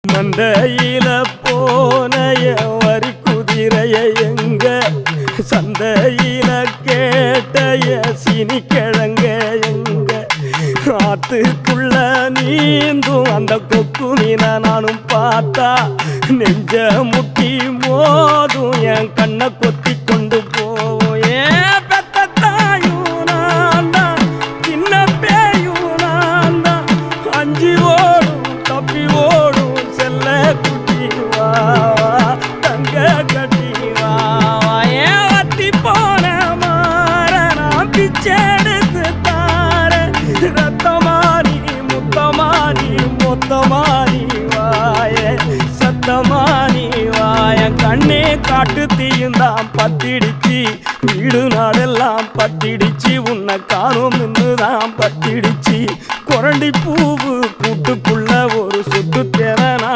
மந்தையில போனைய வரி குதிரைய எங்க சந்தையில கேட்டைய சினி கிழங்க எங்க ஆத்துக்குள்ள நீந்தும் அந்த கொக்கு மீன நானும் பார்த்தா நெஞ்ச முட்டி மோதும் என் கண்ணை கொத்தி கொண்டு போவோம் ஏன் பெத்த தாயும் நான் தான் சின்ன பேயும் நான் தான் அஞ்சி ஓடும் தப்பி ஓடும் செல்ல குட்டி வா தங்க கட்டி வா ஏன் வத்தி போன மாற நான் பிச்செடுத்து தார ரத்தமானி முத்தமானி மொத்தமானி வாய சத்தமானி வாய கண்ணே காட்டு தீயுந்தான் பத்திடிச்சு வீடு நாடெல்லாம் பத்திடிச்சு உன்னை காணும் நின்றுதான் பத்திடிச்சு குரண்டி பூவு கூட்டுக்குள்ள ஒரு சுத்து தேவை